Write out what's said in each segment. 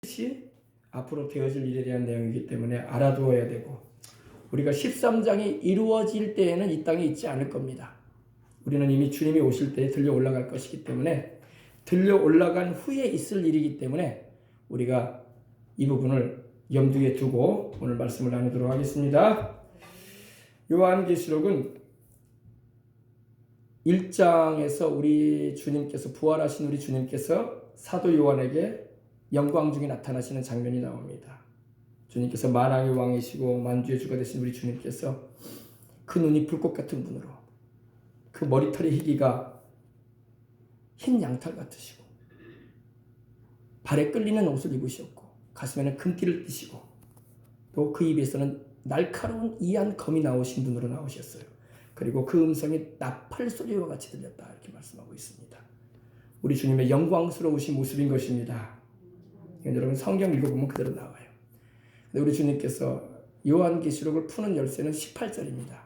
것이 앞으로 되어질 일에 대한 내용이기 때문에 알아두어야 되고, 우리가 13장이 이루어질 때에는 이 땅에 있지 않을 겁니다. 우리는 이미 주님이 오실 때에 들려 올라갈 것이기 때문에, 들려 올라간 후에 있을 일이기 때문에 우리가 이 부분을 염두에 두고 오늘 말씀을 나누도록 하겠습니다. 요한계시록은 1장에서 우리 주님께서, 부활하신 우리 주님께서 사도 요한에게 영광 중에 나타나시는 장면이 나옵니다. 주님께서 만왕의 왕이시고 만주의 주가 되신 우리 주님께서 그 눈이 불꽃 같은 분으로, 그 머리털의 희기가 흰 양털 같으시고, 발에 끌리는 옷을 입으셨고, 가슴에는 금띠를 띠시고, 또 그 입에서는 날카로운 이한 검이 나오신 분으로 나오셨어요. 그리고 그 음성이 나팔 소리와 같이 들렸다, 이렇게 말씀하고 있습니다. 우리 주님의 영광스러우신 모습인 것입니다. 여러분 성경 읽어보면 그대로 나와요. 근데 우리 주님께서 요한계시록을 푸는 열쇠는 18절입니다.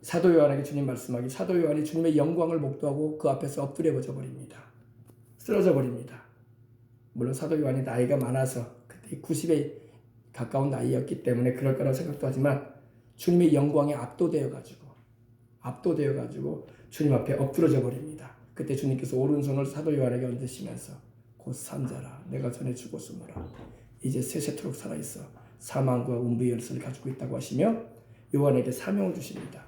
사도 요한에게 주님 말씀하기, 사도 요한이 주님의 영광을 목도하고 그 앞에서 엎드려 버립니다. 쓰러져 버립니다. 물론 사도 요한이 나이가 많아서 그때 90에 가까운 나이였기 때문에 그럴 거라고 생각도 하지만, 주님의 영광에 압도되어 가지고 주님 앞에 엎드러져 버립니다. 그때 주님께서 오른손을 사도 요한에게 얹으시면서, 곧 산자라, 내가 전에 죽었으므로 이제 세세토록 살아있어 사망과 음부의 열쇠를 가지고 있다고 하시며 요한에게 사명을 주십니다.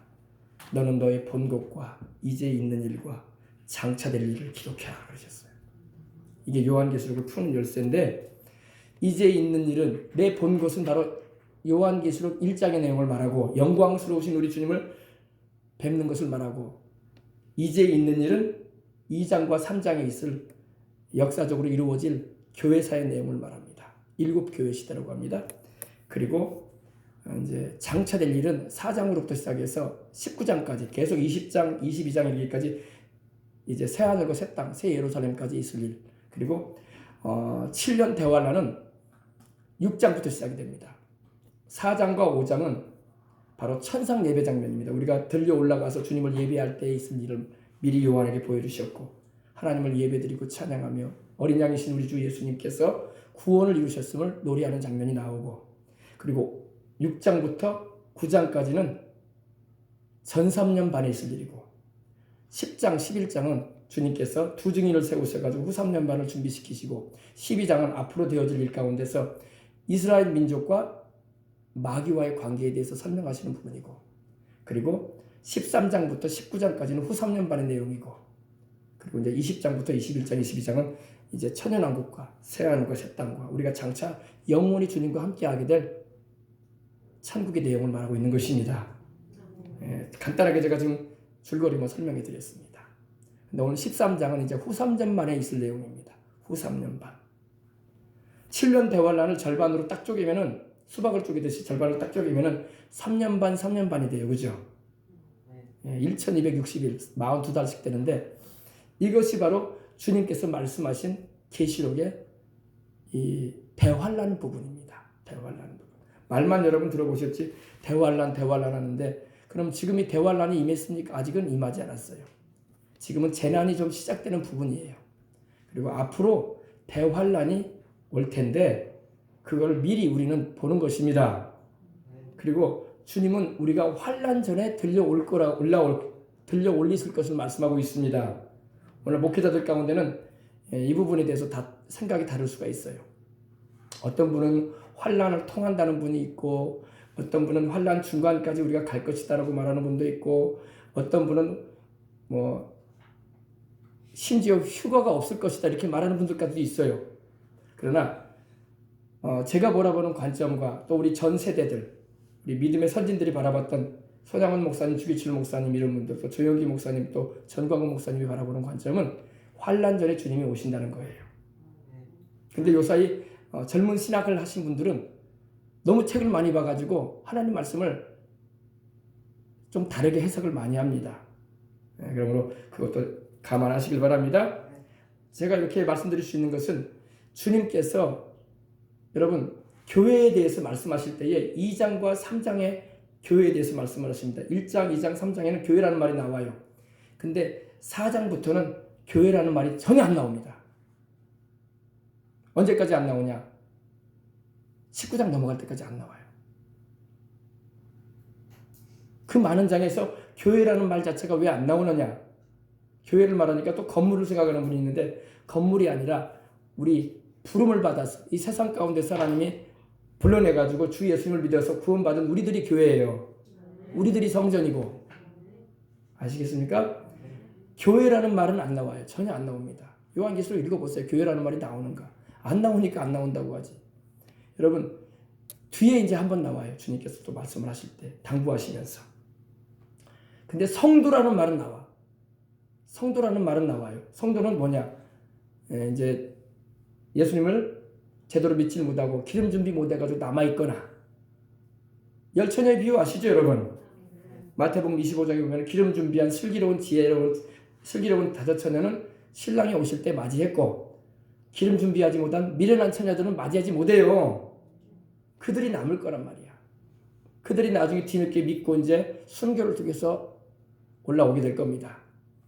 너는 너의 본 것과 이제 있는 일과 장차될 일을 기록해라 그러셨어요. 이게 요한계시록을 푸는 열쇠인데, 이제 있는 일은, 내 본 것은 바로 요한계시록 1장의 내용을 말하고, 영광스러우신 우리 주님을 뵙는 것을 말하고, 이제 있는 일은 2장과 3장에 있을 역사적으로 이루어질 교회사의 내용을 말합니다. 7교회 시대라고 합니다. 그리고 이제 장차될 일은 4장으로부터 시작해서 19장까지 계속 20장, 22장 이르기까지 이제 새하늘과 새 땅, 새 예루살렘까지 있을 일. 그리고 7년 대환란은 6장부터 시작이 됩니다. 4장과 5장은 바로 천상 예배 장면입니다. 우리가 들려 올라가서 주님을 예배할 때 있을 일을 미리 요한에게 보여주셨고, 하나님을 예배드리고 찬양하며 어린 양이신 우리 주 예수님께서 구원을 이루셨음을 노래하는 장면이 나오고, 그리고 6장부터 9장까지는 전 3년 반에 있을 일이고, 10장, 11장은 주님께서 두 증인을 세우셔가지고 후 3년 반을 준비시키시고, 12장은 앞으로 되어질 일 가운데서 이스라엘 민족과 마귀와의 관계에 대해서 설명하시는 부분이고, 그리고 13장부터 19장까지는 후 3년 반의 내용이고, 그리고 이제 20장부터 21장, 22장은 이제 천연왕국과 새하늘과 새 땅과 우리가 장차 영원히 주님과 함께하게 될 천국의 내용을 말하고 있는 것입니다. 간단하게 제가 지금 줄거리만 설명해 드렸습니다. 근데 오늘 13장은 이제 후 3년 반에 있을 내용입니다. 후 3년 반. 7년 대환란을 절반으로 딱 쪼개면은, 수박을 쪼개듯이 절반을 딱 쪼개면은 3년 반, 3년 반이 돼요. 그죠? 1260일, 42달씩 되는데, 이것이 바로 주님께서 말씀하신 계시록의 이 대환란 부분입니다. 대환란 부분. 말만 여러분 들어보셨지, 대환란 하는데, 그럼 지금 이 대환란이 임했습니까? 아직은 임하지 않았어요. 지금은 재난이 좀 시작되는 부분이에요. 그리고 앞으로 대환란이 올 텐데, 그걸 미리 우리는 보는 것입니다. 그리고 주님은 우리가 환란 전에 들려 올리실 것을 말씀하고 있습니다. 오늘 목회자들 가운데는 이 부분에 대해서 다 생각이 다를 수가 있어요. 어떤 분은 환란을 통한다는 분이 있고, 어떤 분은 환란 중간까지 우리가 갈 것이다라고 말하는 분도 있고, 어떤 분은 심지어 휴거가 없을 것이다 이렇게 말하는 분들까지도 있어요. 그러나 제가 바라보는 관점과 또 우리 전 세대들, 우리 믿음의 선진들이 바라봤던 소장원 목사님, 주기철 목사님 이런 분들, 또 조영기 목사님, 또 전광훈 목사님이 바라보는 관점은 환란 전에 주님이 오신다는 거예요. 근데 요사이 젊은 신학을 하신 분들은 너무 책을 많이 봐가지고 하나님 말씀을 좀 다르게 해석을 많이 합니다. 그러므로 그것도 감안하시길 바랍니다. 제가 이렇게 말씀드릴 수 있는 것은, 주님께서 여러분 교회에 대해서 말씀하실 때에 2장과 3장의 교회에 대해서 말씀을 하십니다. 1장, 2장, 3장에는 교회라는 말이 나와요. 근데 4장부터는 교회라는 말이 전혀 안 나옵니다. 언제까지 안 나오냐? 19장 넘어갈 때까지 안 나와요. 그 많은 장에서 교회라는 말 자체가 왜 안 나오느냐? 교회를 말하니까 또 건물을 생각하는 분이 있는데 건물이 아니라 우리 부름을 받아서 이 세상 가운데서 하나님이 불러내가지고 주 예수님을 믿어서 구원받은 우리들이 교회예요. 우리들이 성전이고. 아시겠습니까? 교회라는 말은 안 나와요. 전혀 안 나옵니다. 요한계시록 읽어보세요. 교회라는 말이 나오는가? 안 나오니까 안 나온다고 하지. 여러분 뒤에 이제 한번 나와요. 주님께서 또 말씀을 하실 때 당부하시면서. 근데 성도라는 말은 나와. 성도라는 말은 나와요. 성도는 뭐냐? 이제 예수님을 제대로 믿지 못하고 기름 준비 못해가지고 남아있거나 열처녀의 비유 아시죠 여러분? 마태복음 25장에 보면 기름 준비한 슬기로운 슬기로운 다섯 처녀는 신랑이 오실 때 맞이했고 기름 준비하지 못한 미련한 처녀들은 맞이하지 못해요. 그들이 남을 거란 말이야. 그들이 나중에 뒤늦게 믿고 이제 순교를 통해서 올라오게 될 겁니다.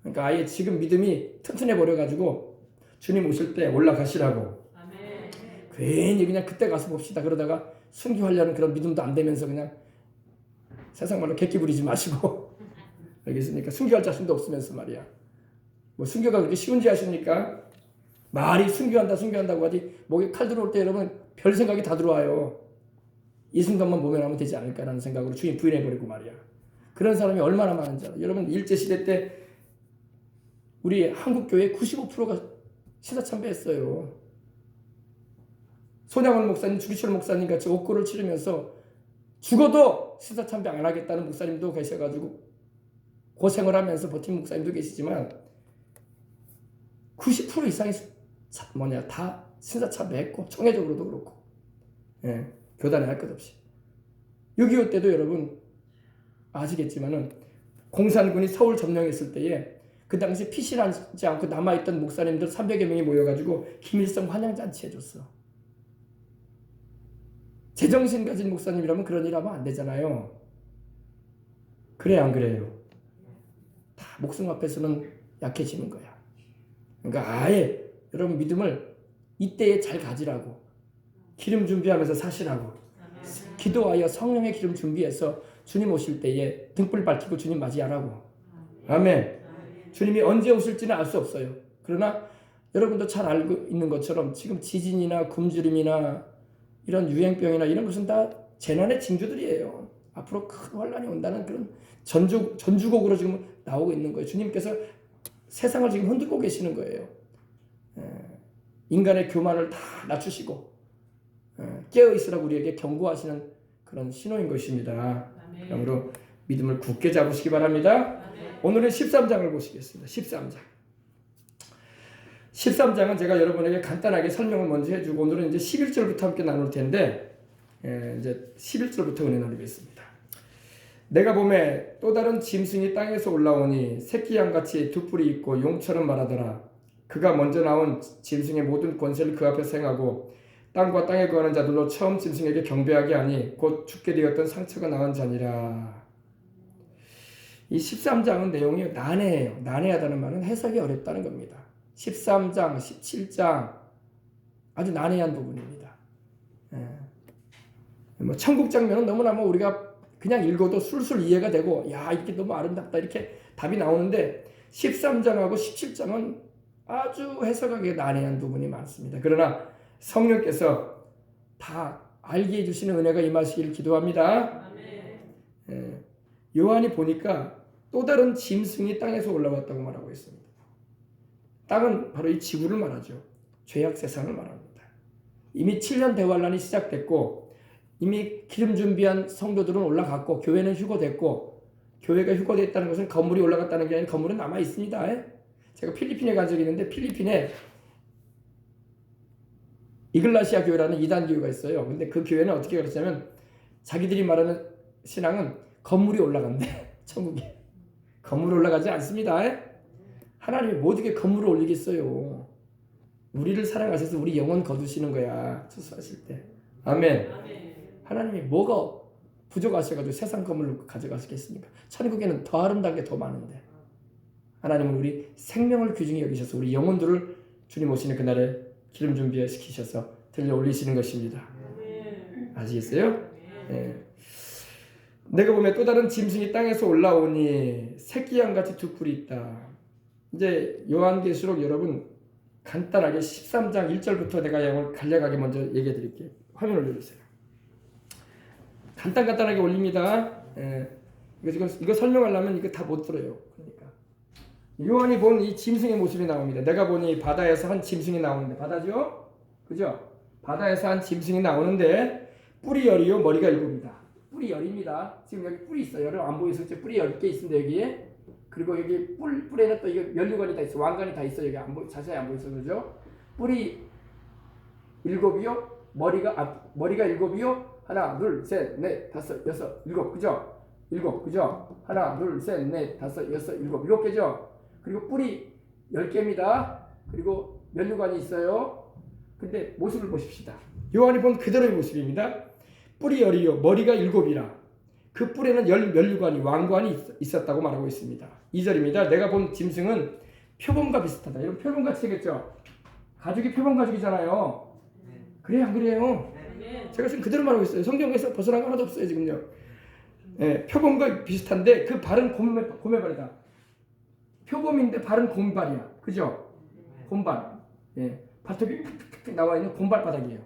그러니까 아예 지금 믿음이 튼튼해 버려가지고 주님 오실 때 올라가시라고. 아멘. 괜히 그냥 그때 가서 봅시다 그러다가 순교하려는 그런 믿음도 안 되면서 그냥 세상 말로 객기 부리지 마시고 알겠습니까? 순교할 자신도 없으면서 말이야. 뭐 순교가 그렇게 쉬운지 아십니까? 말이 순교한다고 하지 목에 칼 들어올 때 여러분 별 생각이 다 들어와요. 이 순간만 모면하면 되지 않을까라는 생각으로 주님 부인해버리고 말이야. 그런 사람이 얼마나 많은지 알아요. 여러분 일제시대 때 우리 한국교회 95%가 시사참배했어요. 손양원 목사님, 주기철 목사님 같이 옥고를 치르면서 죽어도 시사참배 안 하겠다는 목사님도 계셔가지고 고생을 하면서 버틴 목사님도 계시지만 90% 이상이 다 신사참배했고 총회적으로도 그렇고 교단에 할 것 없이 6.25 때도 여러분 아시겠지만은 공산군이 서울 점령했을 때에 그 당시 피신하지 않고 남아있던 목사님들 300여 명이 모여가지고 김일성 환영잔치 해줬어. 제정신 가진 목사님이라면 그런 일 하면 안 되잖아요. 그래 안 그래요? 다 목숨 앞에서는 약해지는 거야. 그러니까 아예 여러분 믿음을 이때에 잘 가지라고 기름 준비하면서 사시라고 기도하여 성령의 기름 준비해서 주님 오실 때에 등불 밝히고 주님 맞이하라고. 아멘. 주님이 언제 오실지는 알 수 없어요. 그러나 여러분도 잘 알고 있는 것처럼 지금 지진이나 굶주림이나 이런 유행병이나 이런 것은 다 재난의 징조들이에요. 앞으로 큰 환란이 온다는 그런 전주곡으로 지금 나오고 있는 거예요. 주님께서 세상을 지금 흔들고 계시는 거예요. 인간의 교만을 다 낮추시고 깨어있으라고 우리에게 경고하시는 그런 신호인 것입니다. 그러므로 믿음을 굳게 잡으시기 바랍니다. 오늘은 13장을 보시겠습니다. 13장은 제가 여러분에게 간단하게 설명을 먼저 해주고 오늘은 이제 11절부터 함께 나눌 텐데 이제 11절부터 은혜 나누겠습니다. 내가 보매 또 다른 짐승이 땅에서 올라오니 새끼 양같이 두 뿔이 있고 용처럼 말하더라. 그가 먼저 나온 짐승의 모든 권세를 그 앞에서 행하고 땅과 땅에 거하는 자들로 처음 짐승에게 경배하게 하니 곧 죽게 되었던 상처가 나은 자니라. 이 13장은 내용이 난해해요. 난해하다는 말은 해석이 어렵다는 겁니다. 13장, 17장 아주 난해한 부분입니다. 뭐 천국 장면은 너무나 뭐 우리가 그냥 읽어도 술술 이해가 되고 야 이게 너무 아름답다 이렇게 답이 나오는데 13장하고 17장은 아주 해석하기 난해한 부분이 많습니다. 그러나 성령께서 다 알게 해주시는 은혜가 임하시기를 기도합니다. 요한이 보니까 또 다른 짐승이 땅에서 올라왔다고 말하고 있습니다. 땅은 바로 이 지구를 말하죠. 죄악 세상을 말합니다. 이미 7년 대환란이 시작됐고 이미 기름 준비한 성도들은 올라갔고 교회는 휴거됐고 교회가 휴거됐다는 것은 건물이 올라갔다는 게 아니라 건물은 남아 있습니다. 제가 필리핀에 간 적이 있는데 필리핀에 이글라시아 교회라는 이단 교회가 있어요. 근데 그 교회는 어떻게 그랬냐면 자기들이 말하는 신앙은 건물이 올라간대. 천국에. 건물이 올라가지 않습니다. 하나님이 모두게 건물을 올리겠어요. 우리를 사랑하셔서 우리 영혼 거두시는 거야. 추수하실 때. 아멘. 하나님이 뭐가 부족하셔가지고 세상 건물을 가져가시겠습니까? 천국에는 더 아름다운 게 더 많은데 하나님은 우리 생명을 귀중히 여기셔서 우리 영혼들을 주님 오시는 그날에 기름 준비시키셔서 들려 올리시는 것입니다. 아시겠어요? 예. 내가 보면 또 다른 짐승이 땅에서 올라오니 새끼 양같이 두 뿔이 있다. 이제 요한계시록 여러분 간단하게 13장 1절부터 내가 영을 간략하게 먼저 얘기해 드릴게요. 화면 올려주세요. 간단하게 올립니다. 예. 이거 설명하려면 이거 다 못 들어요. 그러니까 요한이 본 이 짐승의 모습이 나옵니다. 내가 보니 바다에서 한 짐승이 나오는데, 바다죠? 그죠? 바다에서 한 짐승이 나오는데 뿔이 열이요 머리가 일곱이다. 뿔이 열입니다. 지금 여기 뿔이 있어요. 여러분 안 보이시죠? 뿔이 10개 있습니다. 여기에. 그리고 여기 뿔에는 또 이거 면류관이 다 있어. 왕관이 다 있어. 여기 자세히 안 보이죠? 그죠? 뿔이 일곱이요. 머리가 일곱이요. 하나, 둘, 셋, 넷, 다섯, 여섯, 일곱. 그죠? 일곱. 그죠? 하나, 둘, 셋, 넷, 다섯, 여섯, 일곱. 7개죠? 그리고 뿔이 10개입니다. 그리고 면류관이 있어요. 근데 모습을 보십시다. 요한이 본 그대로의 모습입니다. 뿔이 열이요 머리가 7이라. 그 뿔에는 면류관이 왕관이 있었다고 말하고 있습니다. 2절입니다. 내가 본 짐승은 표범과 비슷하다. 여러분 표범 같이겠죠? 가죽이 표범 가죽이잖아요. 그래요 안 그래요? 제가 지금 그대로 말하고 있어요. 성경에서 벗어난 거 하나도 없어요 지금요. 예, 표범과 비슷한데 그 발은 곰매발이다. 표범인데 발은 곰발이야. 그죠? 곰발. 예, 발톱이 툭툭툭 나와 있는 곰발바닥이에요.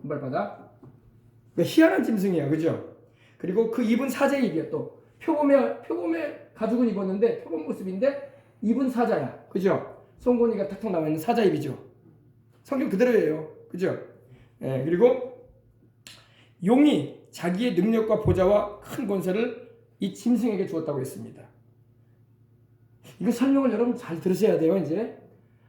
곰발바닥. 희한한 짐승이야. 그죠? 그리고 그 입은 사자 입이야. 또 표범의 가죽은 입었는데 표범 모습인데 입은 사자야. 그죠? 송곳니가 탁탁 나와 있는 사자 입이죠. 성경 그대로예요. 그죠? 예, 그리고 용이 자기의 능력과 보좌와 큰 권세를 이 짐승에게 주었다고 했습니다. 이거 설명을 여러분 잘 들으셔야 돼요. 이제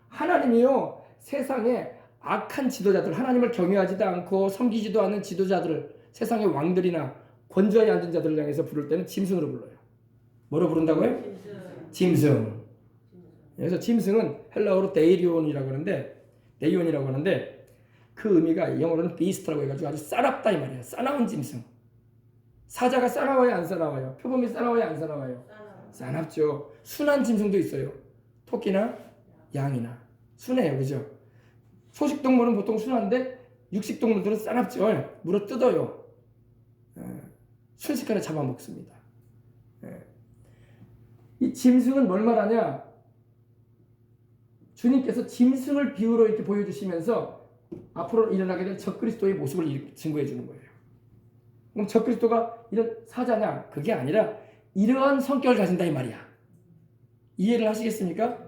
하나님이요 세상에 악한 지도자들, 하나님을 경외하지도 않고 섬기지도 않는 지도자들을, 세상의 왕들이나 권좌에 앉은 자들을 향해서 부를 때는 짐승으로 불러요. 뭐로 부른다고요? 짐승. 그래서 짐승은 헬라어로 데이온이라고 하는데 그 의미가 영어로는 비스트라고 해가지고 아주 싸납다 이 말이에요. 싸나운 짐승. 사자가 싸나워요 안 싸나워요? 표범이 싸나워요 안 싸나워요? 싸납죠. 순한 짐승도 있어요. 토끼나 양이나 순해요. 그죠? 초식동물은 보통 순한데 육식동물들은 싸납죠. 물어 뜯어요. 순식간에 잡아먹습니다. 이 짐승은 뭘 말하냐? 주님께서 짐승을 비유로 이렇게 보여주시면서 앞으로 일어나게 될 적그리스도의 모습을 증거해 주는 거예요. 그럼 적그리스도가 이런 사자냐? 그게 아니라 이러한 성격을 가진다 이 말이야. 이해를 하시겠습니까?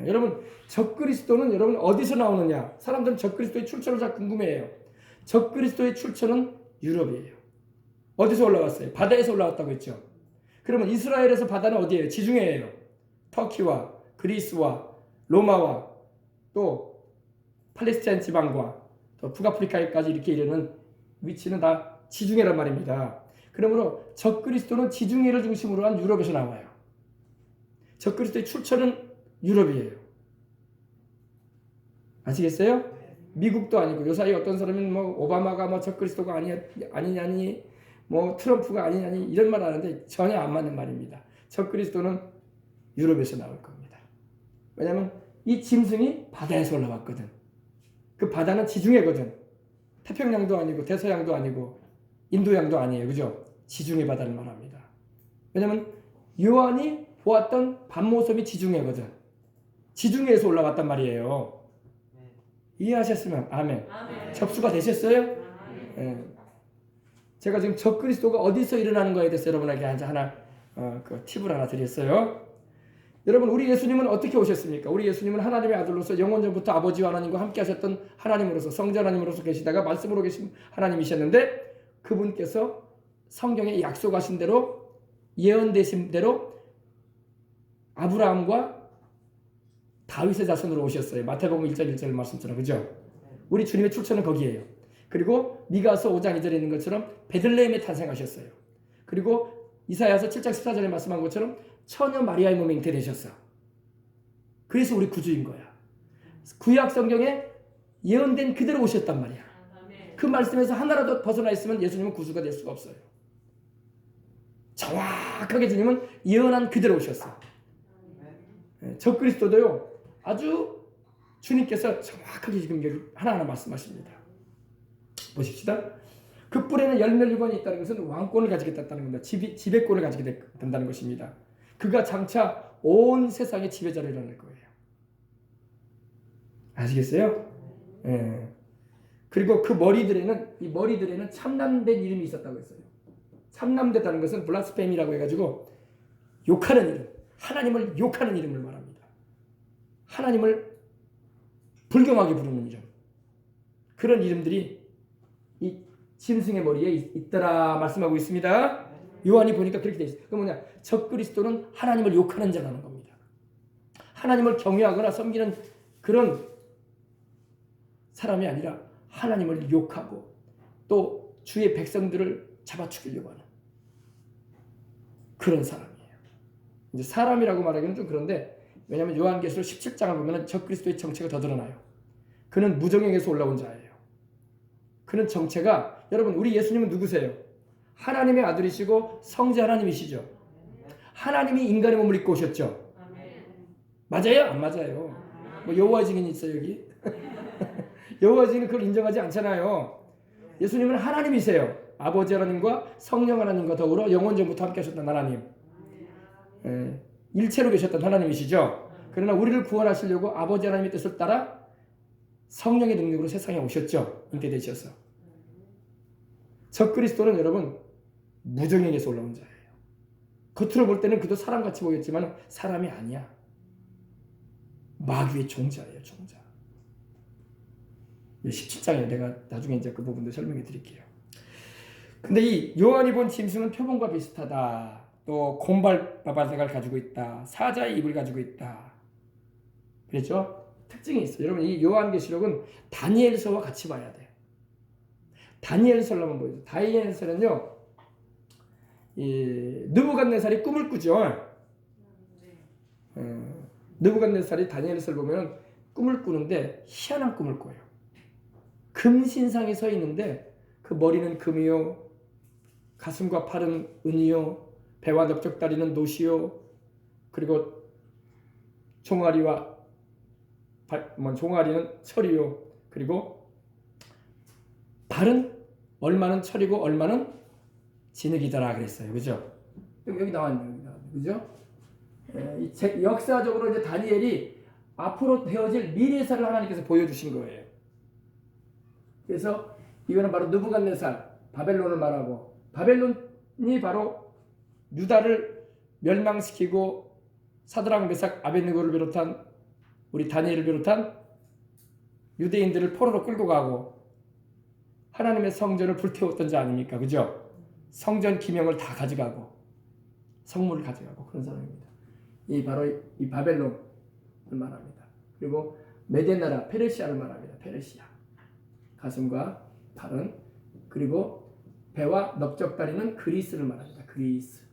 여러분 적그리스도는 여러분 어디서 나오느냐? 사람들은 적그리스도의 출처를 잘 궁금해해요. 적그리스도의 출처는 유럽이에요. 어디서 올라왔어요? 바다에서 올라왔다고 했죠. 그러면 이스라엘에서 바다는 어디예요? 지중해예요. 터키와 그리스와 로마와 또 팔레스타인 지방과 또 북아프리카까지 이렇게 이르는 위치는 다 지중해란 말입니다. 그러므로 적그리스도는 지중해를 중심으로 한 유럽에서 나와요. 적그리스도의 출처는 유럽이에요. 아시겠어요? 미국도 아니고 요사이 어떤 사람은 뭐 오바마가 뭐 적그리스도가 아니냐니 뭐 트럼프가 아니냐니 이런 말 하는데 전혀 안 맞는 말입니다. 적그리스도는 유럽에서 나올 겁니다. 왜냐하면 이 짐승이 바다에서 올라왔거든. 그 바다는 지중해거든. 태평양도 아니고 대서양도 아니고 인도양도 아니에요. 그죠? 지중해 바다를 말합니다. 왜냐하면 요한이 보았던 밤모섬이 지중해거든. 지중해에서 올라왔단 말이에요. 이해하셨으면 아멘. 접수가 되셨어요? 네. 제가 지금 적그리스도가 어디서 일어나는 거에 대해서 여러분에게 하나 그 팁을 하나 드렸어요. 여러분 우리 예수님은 어떻게 오셨습니까? 우리 예수님은 하나님의 아들로서 영원전부터 아버지와 하나님과 함께 하셨던 하나님으로서 성자 하나님으로서 계시다가 말씀으로 계신 하나님이셨는데 그분께서 성경에 약속하신 대로 예언되신 대로 아브라함과 다윗의 자손으로 오셨어요. 마태복음 1장 1절 말씀처럼. 그죠? 우리 주님의 출처는 거기에요. 그리고 미가서 5장 2절에 있는 것처럼 베들레헴에 탄생하셨어요. 그리고 이사야서 7장 14절에 말씀한 것처럼 처녀 마리아의 몸에 잉태되셨어. 그래서 우리 구주인 거야. 구약 성경에 예언된 그대로 오셨단 말이야. 그 말씀에서 하나라도 벗어나 있으면 예수님은 구주가 될 수가 없어요. 정확하게 주님은 예언한 그대로 오셨어. 적그리스도도요. 아주 주님께서 정확하게 지금 여기 하나하나 말씀하십니다. 보십시다. 그 뿔에는 열멸류관이 있다는 것은 왕권을 가지겠다는 겁니다. 지배권을 가지게 된다는 것입니다. 그가 장차 온 세상의 지배자로 일어날 거예요. 아시겠어요? 예. 그리고 그 머리들에는 참남된 이름이 있었다고 했어요. 참남됐다는 것은 블라스페미라고 해가지고 욕하는 이름, 하나님을 욕하는 이름을 말합니다. 하나님을 불경하게 부르는 이름. 그런 이름들이 이 짐승의 머리에 있더라 말씀하고 있습니다. 요한이 보니까 그렇게 되어 있어요. 그 뭐냐? 적그리스도는 하나님을 욕하는 자라는 겁니다. 하나님을 경외하거나 섬기는 그런 사람이 아니라 하나님을 욕하고 또 주의 백성들을 잡아 죽이려고 하는 그런 사람이에요. 이제 사람이라고 말하기는 좀 그런데, 왜냐하면 요한계시록 17장을 보면 적그리스도의 정체가 더 드러나요. 그는 무정행에서 올라온 자예요. 그는 정체가, 여러분 우리 예수님은 누구세요? 하나님의 아들이시고 성자 하나님이시죠. 하나님이 인간의 몸을 입고 오셨죠. 맞아요? 안 맞아요? 뭐 여호와 증인이 있어요 여기? 여호와 증인은 그걸 인정하지 않잖아요. 예수님은 하나님이세요. 아버지 하나님과 성령 하나님과 더불어 영원전부터 함께 하셨던 하나님, 일체로 계셨던 하나님이시죠. 그러나 우리를 구원하시려고 아버지 하나님의 뜻을 따라 성령의 능력으로 세상에 오셨죠. 잉태되셔서. 적그리스도는 여러분 무정행에서 올라온 자예요. 겉으로 볼 때는 그도 사람같이 보였지만 사람이 아니야. 마귀의 종자예요. 종자. 17장에 내가 나중에 이제 그 부분도 설명해 드릴게요. 근데 이 요한이 본 짐승은 표범과 비슷하다. 또 곰발바발대가 가지고 있다. 사자의 입을 가지고 있다. 그렇죠? 특징이 있어요. 여러분 이 요한계시록은 다니엘서와 같이 봐야 돼요. 다니엘서를 한번 보여요. 다니엘서는요, 이 느부갓네살이 꿈을 꾸죠. 느부갓네살이 다니엘서를 보면 꿈을 꾸는데 희한한 꿈을 꿔요. 금신상에 서 있는데 그 머리는 금이요, 가슴과 팔은 은이요, 배와 넓적다리는 노시요, 그리고 종아리와 종아리는 철이요, 그리고 발은 얼마는 철이고 얼마는 진흙이더라 그랬어요. 그죠? 여기 나왔네요. 그죠? 역사적으로 이제 다니엘이 앞으로 되어질 미래사를 하나님께서 보여주신 거예요. 그래서 이거는 바로 느부갓네살, 바벨론을 말하고, 바벨론이 바로 유다를 멸망시키고 사드락 메삭 아벳느고를 비롯한 우리 다니엘을 비롯한 유대인들을 포로로 끌고 가고 하나님의 성전을 불태웠던 자 아닙니까? 그죠? 성전 기명을 다 가져가고 성물을 가져가고 그런 사람입니다. 이 바로 이 바벨론을 말합니다. 그리고 메데 나라 페르시아를 말합니다. 페르시아. 가슴과 팔은, 그리고 배와 넓적다리는 그리스를 말합니다. 그리스.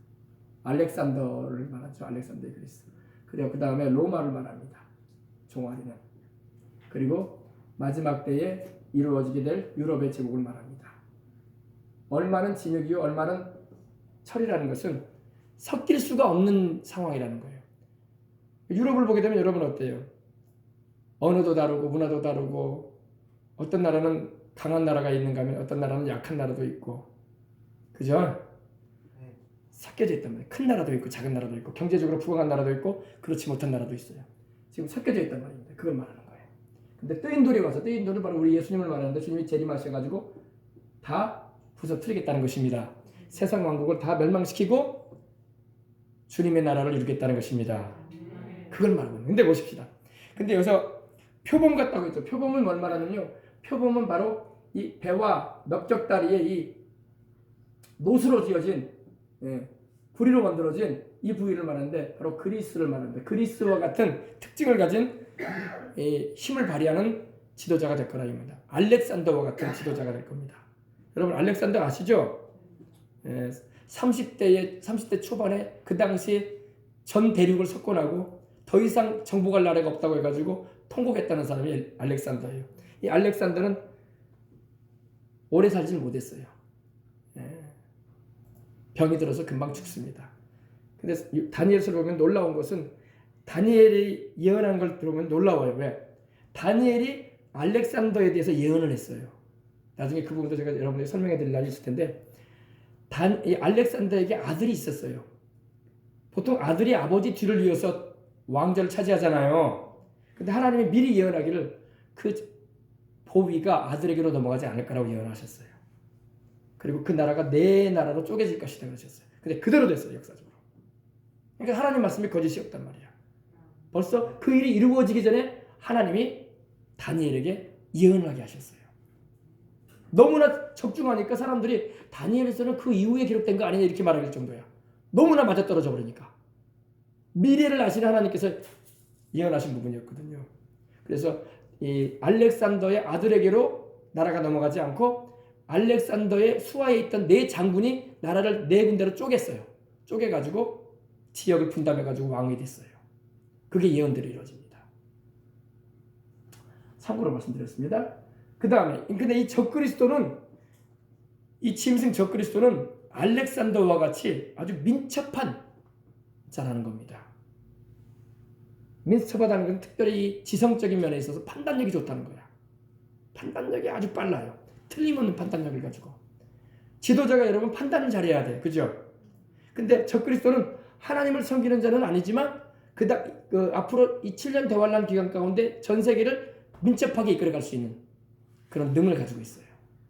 알렉산더를 말하죠. 알렉산더의 그리스. 그리고 그 다음에 로마를 말합니다. 종아리는. 그리고 마지막 때에 이루어지게 될 유럽의 제국을 말합니다. 얼마는 진흙이요, 얼마는 철이라는 것은 섞일 수가 없는 상황이라는 거예요. 유럽을 보게 되면 여러분 어때요? 언어도 다르고 문화도 다르고, 어떤 나라는 강한 나라가 있는가 하면 어떤 나라는 약한 나라도 있고, 그죠? 섞여져 있단 말이에요. 큰 나라도 있고 작은 나라도 있고, 경제적으로 부강한 나라도 있고 그렇지 못한 나라도 있어요. 지금 섞여져 있단 말입니다. 그걸 말하는 거예요. 근데 뜨인 돌이 와서, 뜨인 돌은 바로 우리 예수님을 말하는데, 주님이 재림하셔가지고 다 부서뜨리겠다는 것입니다. 세상 왕국을 다 멸망시키고 주님의 나라를 이루겠다는 것입니다. 그걸 말하는 거예요. 근데 보십시다. 근데 여기서 표범 같다고 했죠. 표범은 뭘 말하냐면요, 표범은 바로 이 배와 넓적다리에 이 노수로 지어진, 구리로 만들어진 이 부위를 말하는데 바로 그리스를 말하는데, 그리스와 같은 특징을 가진 힘을 발휘하는 지도자가 될 거라입니다. 알렉산더와 같은 지도자가 될 겁니다. 여러분 알렉산더 아시죠? 30대 초반에 그 당시 전 대륙을 석권하고 더 이상 정복할 나라가 없다고 해가지고 통곡했다는 사람이 알렉산더예요. 이 알렉산더는 오래 살지는 못했어요. 병이 들어서 금방 죽습니다. 근데 다니엘서를 보면 놀라운 것은, 다니엘이 예언한 걸 들어보면 놀라워요. 왜? 다니엘이 알렉산더에 대해서 예언을 했어요. 나중에 그 부분도 제가 여러분에게 설명해 드릴 날이 있을 텐데, 이 알렉산더에게 아들이 있었어요. 보통 아들이 아버지 뒤를 이어서 왕좌를 차지하잖아요. 근데 하나님이 미리 예언하기를 그 보위가 아들에게로 넘어가지 않을 거라고 예언하셨어요. 그리고 그 나라가 네 나라로 쪼개질 것이다 그러셨어요. 근데 그대로 됐어요, 역사적으로. 그러니까 하나님 말씀이 거짓이 없단 말이야. 벌써 그 일이 이루어지기 전에 하나님이 다니엘에게 예언을 하게 하셨어요. 너무나 적중하니까 사람들이 다니엘에서는 그 이후에 기록된 거 아니냐 이렇게 말할 정도야. 너무나 맞아떨어져 버리니까. 미래를 아시는 하나님께서 예언하신 부분이었거든요. 그래서 이 알렉산더의 아들에게로 나라가 넘어가지 않고 알렉산더의 수하에 있던 네 장군이 나라를 네 군데로 쪼갰어요. 쪼개가지고 지역을 분담해가지고 왕이 됐어요. 그게 예언대로 이루어집니다. 참고로 말씀드렸습니다. 그 다음에 근데 이 적그리스도는, 이 짐승 적그리스도는 알렉산더와 같이 아주 민첩한 자라는 겁니다. 민첩하다는 것은 특별히 지성적인 면에 있어서 판단력이 좋다는 거야. 판단력이 아주 빨라요. 틀림없는 판단력을 가지고. 지도자가 여러분 판단을 잘해야 돼. 그죠? 근데 적그리스도는 하나님을 섬기는 자는 아니지만 앞으로 이 7년 대환란 기간 가운데 전 세계를 민첩하게 이끌어갈 수 있는 그런 능을 가지고 있어요.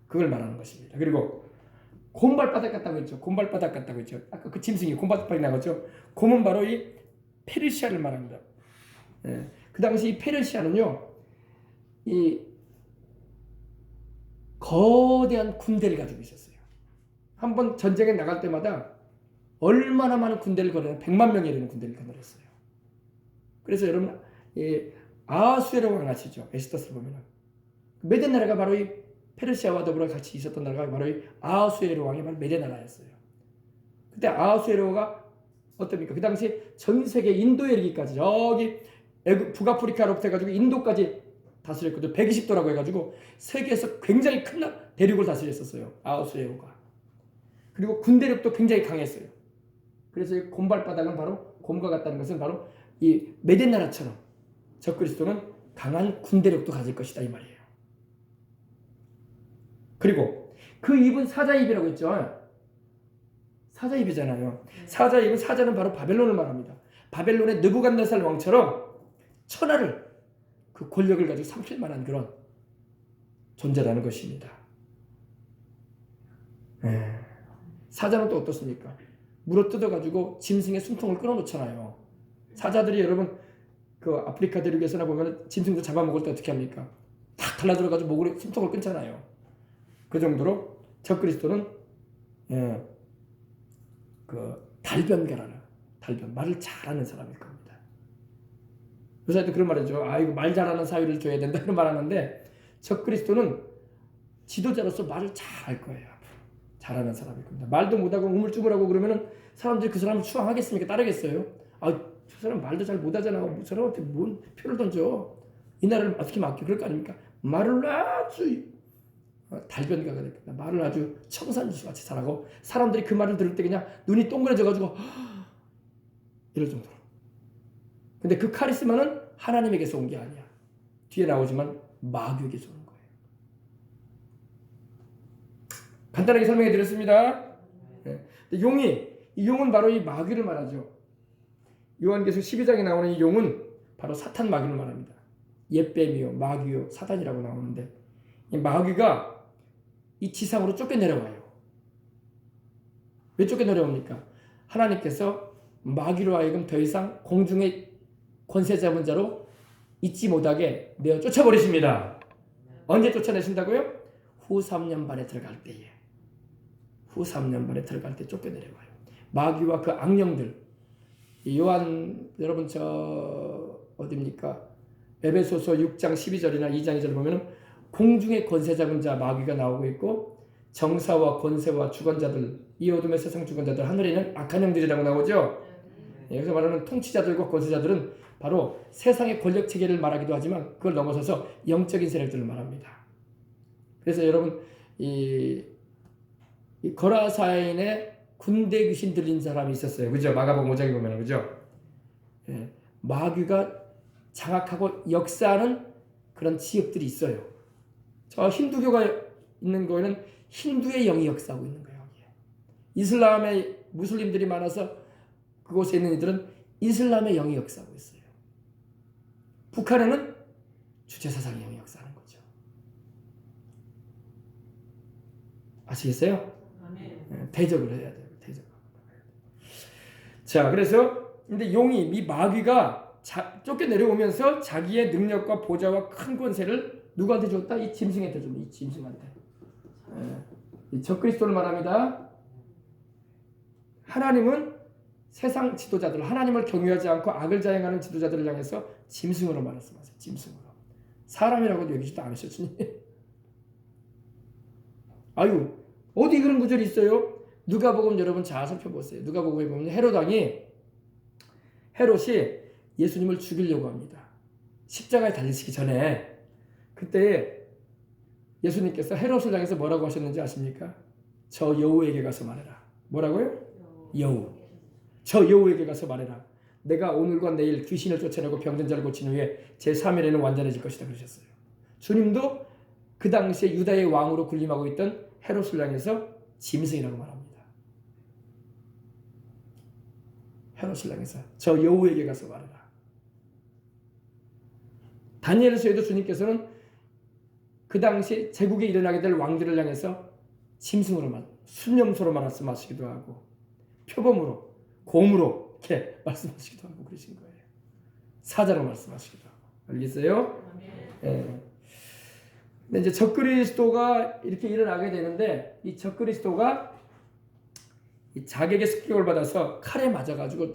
그걸 말하는 것입니다. 그리고 곰발바닥 같다고 했죠. 곰발바닥 같다고 했죠. 아까 그 짐승이 곰발바닥이 나갔죠. 곰은 바로 이 페르시아를 말합니다. 예. 그 당시 이 페르시아는요, 이 거대한 군대를 가지고 있었어요. 한번 전쟁에 나갈 때마다 얼마나 많은 군대를 거느냐, 100만 명이 이르는 군대를 거느렸어요. 그래서 여러분, 아하수에로 왕 아시죠? 에스더스를 보면은 메대 나라가 바로 이 페르시아와 더불어 같이 있었던 나라가 바로 이 아하수에로 왕이 바로 메대 나라였어요. 그때 아하수에로가 어떻습니까? 그 당시 전 세계 인도에 이르기까지 여기 북아프리카로부터 해가지고 인도까지 다스렸거든요. 120도라고 해가지고 세계에서 굉장히 큰 대륙을 다스렸었어요. 아하수에로가. 그리고 군대력도 굉장히 강했어요. 그래서 이 곰발바닥은 바로 곰과 같다는 것은 바로 이 메대 나라처럼 적그리스도는 강한 군대력도 가질 것이다 이 말이에요. 그리고 그 입은 사자입이라고 했죠. 사자입이잖아요. 사자입은, 사자는 바로 바벨론을 말합니다. 바벨론의 느부갓네살 왕처럼 천하를, 그 권력을 가지고 삼킬 만한 그런 존재라는 것입니다. 사자는 또 어떻습니까? 물어 뜯어가지고 짐승의 숨통을 끊어놓잖아요. 사자들이 여러분 그 아프리카 대륙에서나 보면 짐승도 잡아먹을 때 어떻게 합니까? 탁 달라들어가지고 목으로 숨통을 끊잖아요. 그 정도로 적그리스도는 그 달변가라는, 말을 잘하는 사람일 겁니다. 요새도 그런 말이죠. 이거 말 잘하는 사위를 줘야 된다 그런 말하는데, 적그리스도는 지도자로서 말을 잘할 거예요. 잘하는 사람일 겁니다. 말도 못하고 우물쭈물하고 그러면은 사람들이 그 사람을 추앙하겠습니까? 따르겠어요? 저 사람 말도 잘 못하잖아. 그 사람한테 뭔 표를 던져? 이 나라를 어떻게 맡겨? 그럴 거 아닙니까? 말을 아주 달변가가 됩니다. 말을 아주 청산유수같이 잘하고 사람들이 그 말을 들을 때 그냥 눈이 동그래져가지고 이럴 정도로. 근데 그 카리스마는 하나님에게서 온 게 아니야. 뒤에 나오지만 마귀에게서 오는 거예요. 간단하게 설명해 드렸습니다. 이 용은 바로 이 마귀를 말하죠. 요한계시록 12장에 나오는 이 용은 바로 사탄 마귀를 말합니다. 옛뱀이요, 마귀요, 사탄이라고 나오는데, 이 마귀가 이 지상으로 쫓겨내려와요. 왜 쫓겨내려옵니까? 하나님께서 마귀로 하여금 더 이상 공중의 권세 잡은 자로 있지 못하게 내어 쫓아버리십니다. 언제 쫓아내신다고요? 후 3년 반에 들어갈 때에. 후 3년 반에 들어갈 때 쫓겨내려와요. 마귀와 그 악령들. 요한 여러분 어디입니까? 에베소서 6장 12절이나 2장 2절 보면은 공중의 권세 잡은 자 마귀가 나오고 있고, 정사와 권세와 주권자들, 이 어둠의 세상 주권자들, 하늘에 있는 악한 영들이라고 나오죠. 여기서 말하는 통치자들과 권세자들은 바로 세상의 권력 체계를 말하기도 하지만 그걸 넘어서서 영적인 세력들을 말합니다. 그래서 여러분 이 거라사인의 군대 귀신 들린 사람이 있었어요. 그죠? 마가복음 5장에 보면 그죠? 마귀가 장악하고 역사하는 그런 지역들이 있어요. 저 힌두교가 있는 거에는 힌두의 영이 역사하고 있는 거예요. 여기에. 이슬람의 무슬림들이 많아서 그곳에 있는 이들은 이슬람의 영이 역사하고 있어요. 북한에는 주체사상의 영이 역사하는 거죠. 아시겠어요? 대적을 해야 돼요. 대적을. 자, 그래서 근데 용이 이 마귀가 쫓겨 내려오면서 자기의 능력과 보좌와 큰 권세를 누구한테 줬다? 이 짐승한테 줬다. 이 짐승한테. 이 적그리스도를 말합니다. 하나님은 세상 지도자들, 하나님을 경유하지 않고 악을 자행하는 지도자들을 향해서 짐승으로 말씀하세요. 짐승으로. 사람이라고도 여기지도 않으셨 주님. 아유, 어디 그런 구절이 있어요? 누가복음 여러분 잘 살펴보세요. 누가복음에 보면 헤롯이 예수님을 죽이려고 합니다. 십자가에 달리시기 전에 그때 예수님께서 헤롯을 향해서 뭐라고 하셨는지 아십니까? 저 여우에게 가서 말해라. 뭐라고요? 여우. 저 여우에게 가서 말해라. 내가 오늘과 내일 귀신을 쫓아내고 병든 자를 고친 후에 제3일에는 완전해질 것이다 그러셨어요. 주님도 그 당시에 유다의 왕으로 군림하고 있던 헤롯을 향해서 짐승이라고 말합니다. 헤롯을 향해서 저 여우에게 가서 말해라. 다니엘서에도 주님께서는 그 당시 제국에 일어나게 될 왕들을 향해서 짐승으로 순념소로 말씀하시기도 하고 표범으로 곰으로 이렇게 말씀하시기도 하고 그러신 거예요. 사자로 말씀하시기도 하고. 알겠어요? 예. 근데 이제 적그리스도가 이렇게 일어나게 되는데 이 적그리스도가 이 자객의 습격을 받아서 칼에 맞아가지고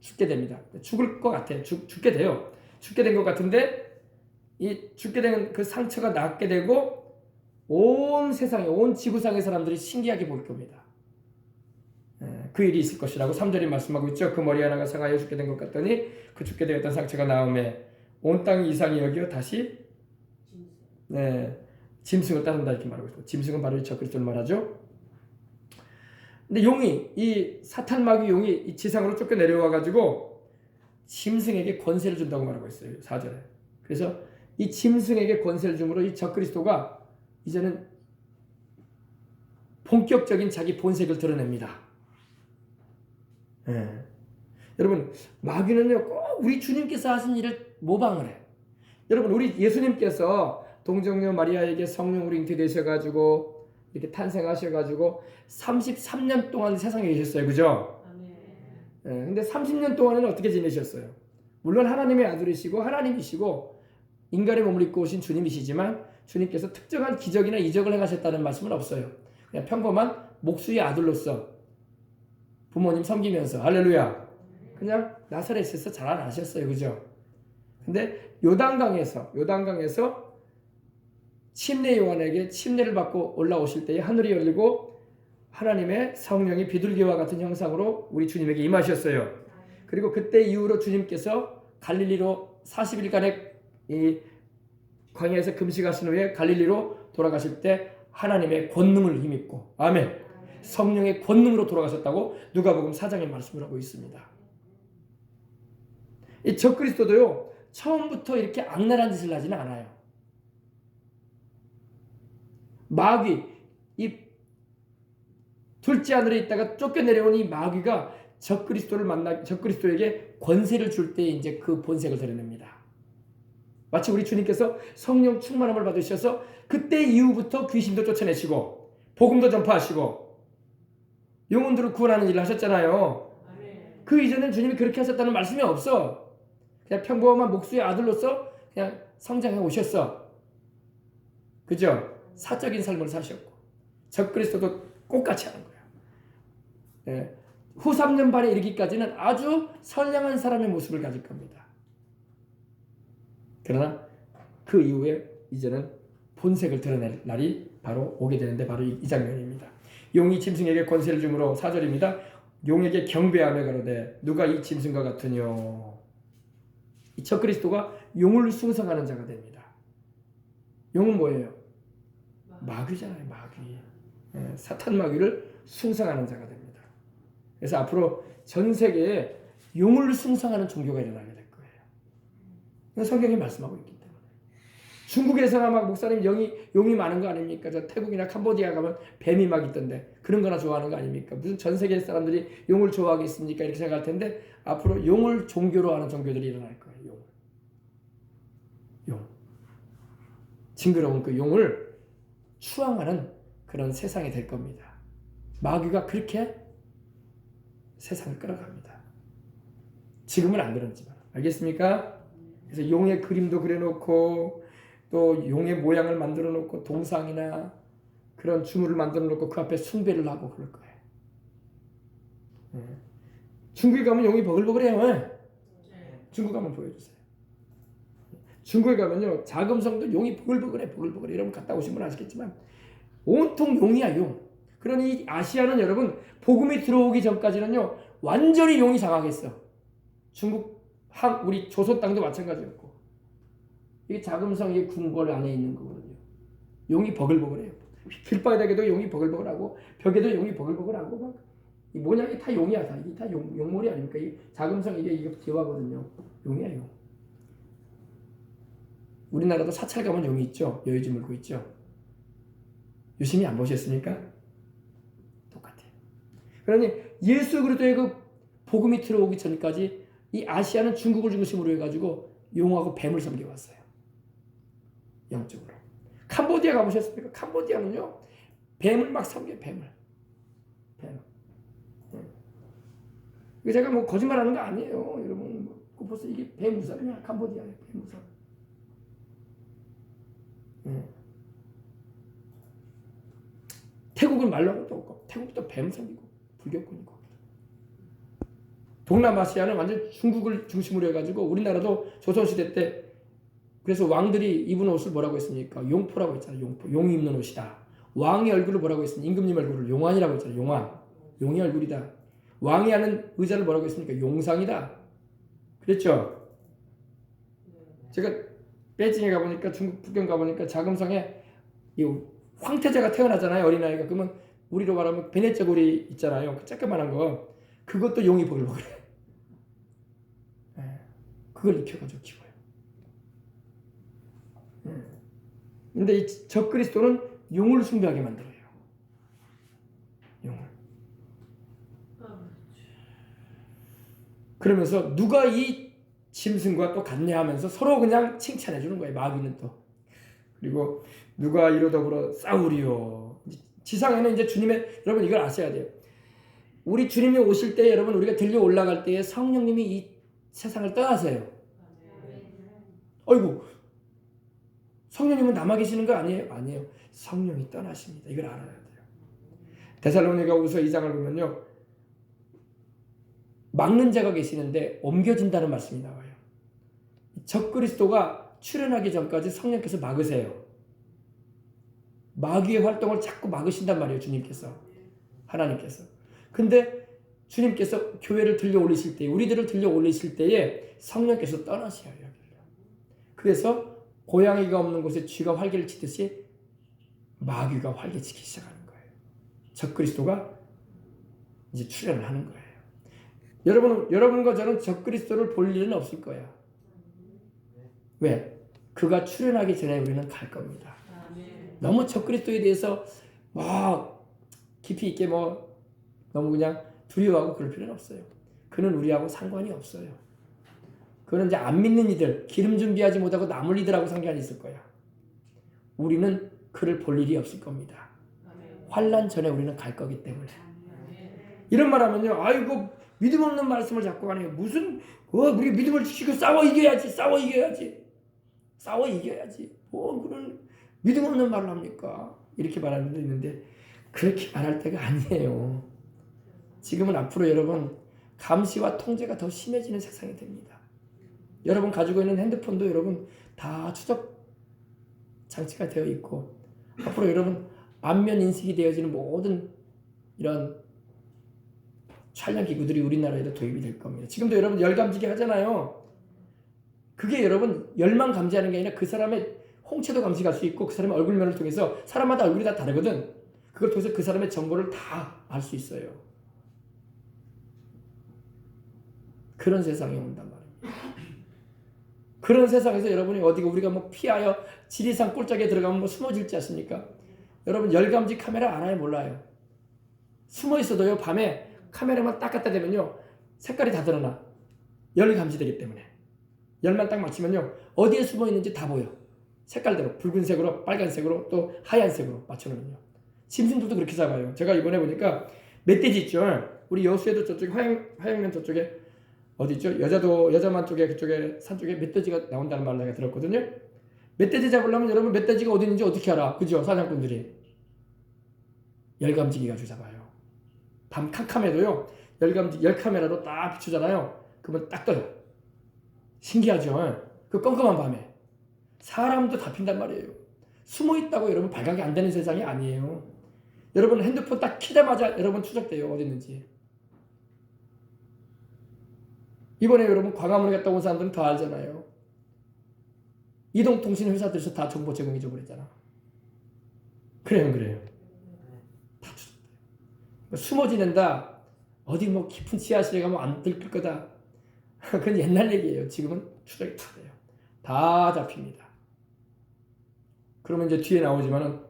죽게 됩니다. 죽을 것 같아요. 죽게 돼요. 죽게 된 것 같은데 이 죽게 된 그 상처가 낫게 되고 온 세상에 온 지구상의 사람들이 신기하게 볼 겁니다. 그 일이 있을 것이라고 3절이 말씀하고 있죠. 그 머리 하나가 상하여 죽게 된 것 같더니 그 죽게 되었던 상처가 나음에 온 땅이 이상히 여겨 다시 짐승을 따른다 이렇게 말하고 있고 짐승은 바로 이 적그리스도를 말하죠. 근데 용이 이 사탄 마귀 용이 이 지상으로 쫓겨 내려와 가지고 짐승에게 권세를 준다고 말하고 있어요. 4절에. 그래서 이 짐승에게 권세를 줌으로 이 적그리스도가 이제는 본격적인 자기 본색을 드러냅니다. 여러분 마귀는요 꼭 우리 주님께서 하신 일을 모방을 해. 여러분 우리 예수님께서 동정녀 마리아에게 성령으로 잉태되셔가지고 이렇게 탄생하셔가지고 33년 동안 세상에 계셨어요. 그죠? 근데 30년 동안은 어떻게 지내셨어요? 물론 하나님의 아들이시고 하나님이시고 인간의 몸을 입고 오신 주님이시지만 주님께서 특정한 기적이나 이적을 행하셨다는 말씀은 없어요. 그냥 평범한 목수의 아들로서 부모님 섬기면서 할렐루야 그냥 나사렛에서 자라나셨어요. 그죠? 근데 요단강에서 침례 요한에게 침례를 받고 올라오실 때에 하늘이 열리고 하나님의 성령이 비둘기와 같은 형상으로 우리 주님에게 임하셨어요. 그리고 그때 이후로 주님께서 갈릴리로 40일간의 이 광야에서 금식하신 후에 갈릴리로 돌아가실 때 하나님의 권능을 힘입고 아멘 성령의 권능으로 돌아가셨다고 누가복음 4장에 말씀을 하고 있습니다. 이 적그리스도도요 처음부터 이렇게 악랄한 짓을 하지는 않아요. 마귀 이 둘째 하늘에 있다가 쫓겨내려온 이 마귀가 적그리스도에게 권세를 줄 때 이제 그 본색을 드러냅니다. 마치 우리 주님께서 성령 충만함을 받으셔서 그때 이후부터 귀신도 쫓아내시고 복음도 전파하시고 영혼들을 구원하는 일을 하셨잖아요. 그 이전엔 주님이 그렇게 하셨다는 말씀이 없어. 그냥 평범한 목수의 아들로서 그냥 성장해 오셨어. 그죠? 사적인 삶을 사셨고 적그리스도도 똑같이 하는 거예요. 후 3년 반에 이르기까지는 아주 선량한 사람의 모습을 가질 겁니다. 그러나 그 이후에 이제는 본색을 드러낼 날이 바로 오게 되는데 바로 이 장면입니다. 용이 짐승에게 권세를 주므로 4절입니다. 용에게 경배하며 가로되 누가 이 짐승과 같으뇨. 이 적그리스도가 용을 숭상하는 자가 됩니다. 용은 뭐예요? 마귀잖아요. 마귀. 사탄 마귀를 숭상하는 자가 됩니다. 그래서 앞으로 전 세계에 용을 숭상하는 종교가 일어나게 될 거예요. 성경이 말씀하고 있기 때문에. 중국에서나 막 목사님 용이 많은 거 아닙니까? 저 태국이나 캄보디아 가면 뱀이 막 있던데 그런 거나 좋아하는 거 아닙니까? 무슨 전 세계 사람들이 용을 좋아하겠습니까? 이렇게 생각할 텐데 앞으로 용을 종교로 하는 종교들이 일어날 거예요. 용. 징그러운 그 용을 추앙하는 그런 세상이 될 겁니다. 마귀가 그렇게 세상을 끌어갑니다. 지금은 안 그렇지만. 알겠습니까? 그래서 용의 그림도 그려놓고 또 용의 모양을 만들어 놓고 동상이나 그런 주물을 만들어 놓고 그 앞에 숭배를 하고 그럴 거예요. 중국에 가면 용이 버글버글해요. 중국 가면 보여주세요. 중국에 가면요 자금성도 용이 버글버글해. 여러분 갔다 오신 분 아시겠지만 온통 용이야 용. 그러니 아시아는 여러분 복음이 들어오기 전까지는요 완전히 용이 장악했어. 중국 우리 조선 땅도 마찬가지였고 이게 자금성 이게 궁궐 안에 있는 거거든요. 용이 버글버글해요. 길바닥에도 용이 버글버글하고 벽에도 용이 버글버글하고 막 이 모양이 다 용이야. 이게 다 용몰이 아닙니까? 이 자금성 이게 기와거든요. 용이야 용. 우리나라도 사찰 가면 용이 있죠. 여의주 물고 있죠. 유심히 안 보셨습니까? 똑같아요. 그러니 예수 그리스도의 그 복음이 들어오기 전까지 이 아시아는 중국을 중심으로 해가지고 용하고 뱀을 섬겨왔어요. 영적으로. 캄보디아 가보셨습니까? 캄보디아는요 뱀을 막 섬겨요. 뱀. 이거 제가 뭐 거짓말하는 거 아니에요. 여러분 벌써 이게 뱀무섭이야. 캄보디아의 뱀무섭. 태국은 말로 또 없고 태국도 뱀 섬기고 불교권이고 동남아시아는 완전 중국을 중심으로 해가지고 우리나라도 조선시대 때 그래서 왕들이 입은 옷을 뭐라고 했습니까? 용포라고 했잖아요. 용포. 용이 입는 옷이다. 왕의 얼굴을 뭐라고 했습니까? 임금님 얼굴을 용안이라고 했잖아요. 용안. 용의 얼굴이다. 왕이 하는 의자를 뭐라고 했습니까? 용상이다. 그랬죠? 제가 베이징에 가보니까 중국 북경 가보니까 자금성에 이 황태자가 태어나잖아요. 어린아이가. 그러면 우리로 말하면 베네쩌고리 있잖아요. 그 조그만한 거. 그것도 용이 버글버글해. 그걸 익혀가지고 키워요. 근데 이 적그리스도는 용을 숭배하게 만들어요. 용을. 그러면서 누가 이 짐승과 또 같네 하면서 서로 그냥 칭찬해 주는 거예요. 마귀는 또. 그리고 누가 이로 더불어 싸우리요. 지상에는 이제 주님의 여러분 이걸 아셔야 돼요. 우리 주님이 오실 때 여러분 우리가 들려 올라갈 때에 성령님이 이 세상을 떠나세요. 어이구 성령님은 남아 계시는 거 아니에요? 아니에요. 성령이 떠나십니다. 이걸 알아야 돼요. 데살로니가후서 2장을 보면요. 막는 자가 계시는데 옮겨진다는 말씀이 나와요. 적그리스도가 출현하기 전까지 성령께서 막으세요. 마귀의 활동을 자꾸 막으신단 말이에요. 주님께서. 하나님께서. 근데 주님께서 교회를 들려 올리실 때 우리들을 들려 올리실 때에 성령께서 떠나셔요. 그래서 고양이가 없는 곳에 쥐가 활개를 치듯이 마귀가 활개치기 시작하는 거예요. 적그리스도가 이제 출현을 하는 거예요. 여러분과 저는 적그리스도를 볼 일은 없을 거야. 왜? 그가 출현하기 전에 우리는 갈 겁니다. 너무 적그리스도에 대해서 막 깊이 있게 뭐 너무 그냥 두려워하고 그럴 필요는 없어요. 그는 우리하고 상관이 없어요. 그는 이제 안 믿는 이들, 기름 준비하지 못하고 남을 이들하고 상관이 있을 거야. 우리는 그를 볼 일이 없을 겁니다. 환난 전에 우리는 갈 거기 때문에. 이런 말 하면요. 아이고 믿음 없는 말씀을 자꾸 하네요. 무슨 우리 믿음을 주시고 싸워 이겨야지. 뭐 그런 믿음 없는 말을 합니까? 이렇게 말하는 분도 있는데 그렇게 말할 때가 아니에요. 지금은 앞으로 여러분 감시와 통제가 더 심해지는 세상이 됩니다. 여러분 가지고 있는 핸드폰도 여러분 다 추적 장치가 되어 있고 앞으로 여러분 안면 인식이 되어지는 모든 이런 촬영 기구들이 우리나라에도 도입이 될 겁니다. 지금도 여러분 열 감지기 하잖아요. 그게 여러분 열만 감지하는 게 아니라 그 사람의 홍채도 감지할 수 있고 그 사람의 얼굴면을 통해서 사람마다 얼굴이 다 다르거든. 그걸 통해서 그 사람의 정보를 다 알 수 있어요. 그런 세상이 온단 말이에요. 그런 세상에서 여러분이 어디가 우리가 뭐 피하여 지리산 꼴짝에 들어가면 뭐 숨어질지 아십니까? 여러분 열감지 카메라 알아요 몰라요? 숨어 있어도요 밤에 카메라만 딱 갖다 대면요 색깔이 다 드러나. 열 감지되기 때문에 열만 딱 맞추면요 어디에 숨어 있는지 다 보여. 색깔대로 붉은색으로 빨간색으로 또 하얀색으로 맞춰놓으면요. 짐승들도 그렇게 잡아요. 제가 이번에 보니까 멧돼지 있죠. 우리 여수에도 저쪽에 화양면 저쪽에 어디 있죠? 여자만 쪽에 그쪽에 산 쪽에 멧돼지가 나온다는 말을 내가 들었거든요. 멧돼지 잡으려면 여러분 멧돼지가 어디 있는지 어떻게 알아? 그죠? 사냥꾼들이 열감지기 가지고 잡아요. 밤 캄캄해도요 열 카메라로 딱 비추잖아요. 그러면 딱 떠요. 신기하죠? 그 껌껌한 밤에 사람도 다 핀단 말이에요. 숨어 있다고 여러분 발각이 안 되는 세상이 아니에요. 여러분 핸드폰 딱 키자마자 여러분 추적돼요. 어디 있는지. 이번에 여러분 광화문에 갔다 온 사람들은 더 알잖아요. 이동통신 회사들에서 다 정보 제공해줘 버렸잖아. 그래요. 다 추적돼요. 숨어 지낸다. 어디 뭐 깊은 지하실에 가면 안 들킬 거다. 그건 옛날 얘기예요. 지금은 추적이 다 돼요. 다 잡힙니다. 그러면 이제 뒤에 나오지만은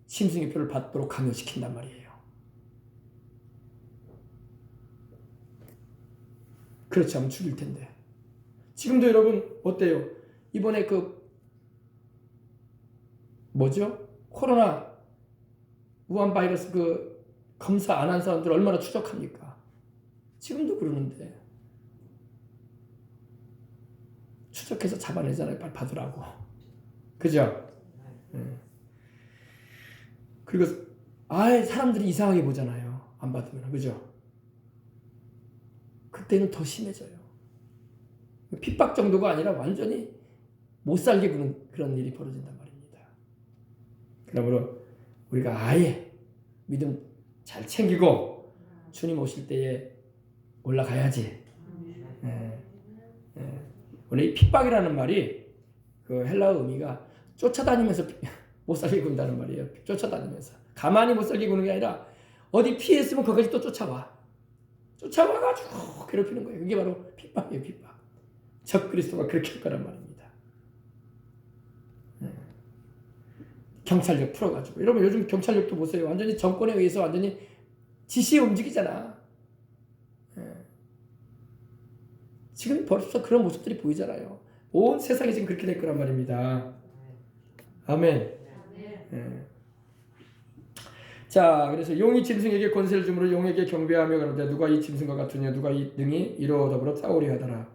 심승의 표를 받도록 강요시킨단 말이에요. 그렇지 않으면 죽일 텐데. 지금도 여러분 어때요? 이번에 그 뭐죠? 코로나 우한 바이러스 그 검사 안 한 사람들 얼마나 추적합니까? 지금도 그러는데 추적해서 잡아내잖아요. 빨리 받으라고. 그죠? 그리고 아예 사람들이 이상하게 보잖아요. 안 받으면. 그죠? 그때는 더 심해져요. 핍박 정도가 아니라 완전히 못 살게 구는 그런 일이 벌어진단 말입니다. 그러므로 우리가 아예 믿음 잘 챙기고 주님 오실 때에 올라가야지. 원래 이 핍박이라는 말이 그 헬라어 의미가 쫓아다니면서 못 살게 군다는 말이에요. 쫓아다니면서. 가만히 못 살게 구는 게 아니라 어디 피해 있으면 거기까지 또 쫓아와가지고 괴롭히는 거예요. 그게 바로 핍박이에요. 핍박. 적 그리스도가 그렇게 할 거란 말입니다. 경찰력 풀어가지고. 여러분 요즘 경찰력도 보세요. 완전히 정권에 의해서 완전히 지시에 움직이잖아. 지금 벌써 그런 모습들이 보이잖아요. 온 세상이 지금 그렇게 될 거란 말입니다. 아멘. 자, 그래서 용이 짐승에게 권세를 주므로 용에게 경배하며 가로되 누가 이 짐승과 같으냐 누가 이 등이 이로 더불어 싸우려 하더라.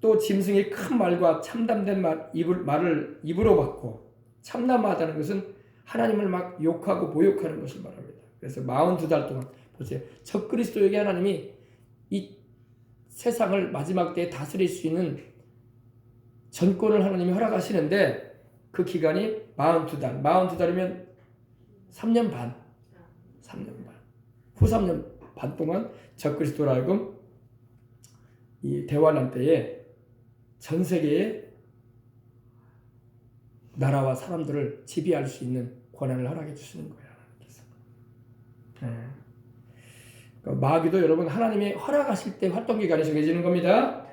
또 짐승이 큰 말과 참담된 말을 입으로 받고 참담하다는 것은 하나님을 막 욕하고 모욕하는 것을 말합니다. 그래서 42달 동안 보세요. 적 그리스도에게 하나님이 이 세상을 마지막 때에 다스릴 수 있는 전권을 하나님이 허락하시는데 그 기간이 42달. 42달이면 3년 반. 후 3년 반 동안 적 그리스도로 하여금 이 대환란 때에 전 세계의 나라와 사람들을 지배할 수 있는 권한을 허락해 주시는 거예요. 그러니까 마귀도 여러분 하나님이 허락하실 때 활동 기간이 정해지는 겁니다.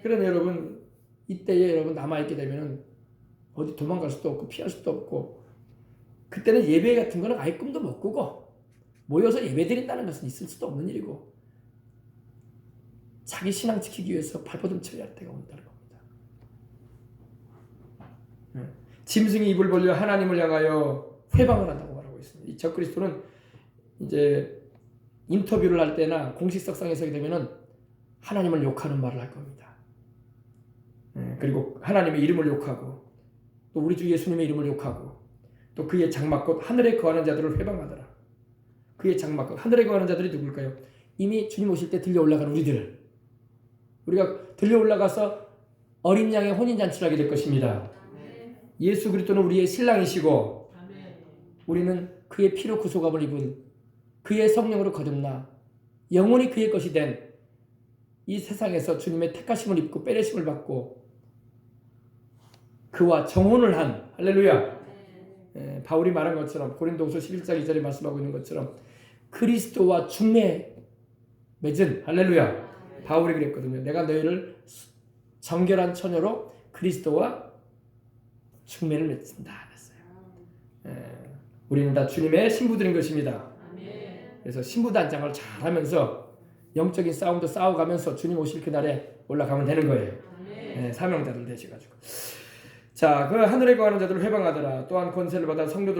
그러나 여러분 이때에 여러분 남아있게 되면 어디 도망갈 수도 없고 피할 수도 없고 그때는 예배 같은 거는 아예 꿈도 못 꾸고 모여서 예배 드린다는 것은 있을 수도 없는 일이고 자기 신앙 지키기 위해서 발버둥 쳐야 할 때가 온다는 겁니다. 짐승이 입을 벌려 하나님을 향하여 회방을 한다고 말하고 있습니다. 이 적그리스도는 이제 인터뷰를 할 때나 공식 석상에 서게 되면은 하나님을 욕하는 말을 할 겁니다. 그리고 하나님의 이름을 욕하고 또 우리 주 예수님의 이름을 욕하고 또 그의 장막 곧 하늘에 거하는 자들을 회방하더라. 그의 장막 곧 하늘에 거하는 자들이 누굴까요? 이미 주님 오실 때 들려 올라간 우리들. 우리가 들려 올라가서 어린 양의 혼인잔치를 하게 될 것입니다. 예수 그리스도는 우리의 신랑이시고 우리는 그의 피로 구속함을 입은 그의 성령으로 거듭나 영원히 그의 것이 된 이 세상에서 주님의 택하심을 입고 빼내심을 받고 그와 정혼을 한 할렐루야. 바울이 말한 것처럼 고린도후서 11장 2절에 말씀하고 있는 것처럼 그리스도와 중매 맺은 할렐루야. 바울이 그랬거든요. 내가 너희를 정결한 처녀로 그리스도와 충매를 맺는다 그랬어요. 우리는 다 주님의 신부들인 것입니다. 그래서 신부 단장을 잘하면서 영적인 싸움도 싸워가면서 주님 오실 그날에 올라가면 되는 거예요. 사명자들 되셔가지고. 자, 그 하늘에 거하는 자들을 회방하더라. 또한 권세를 받아 성도들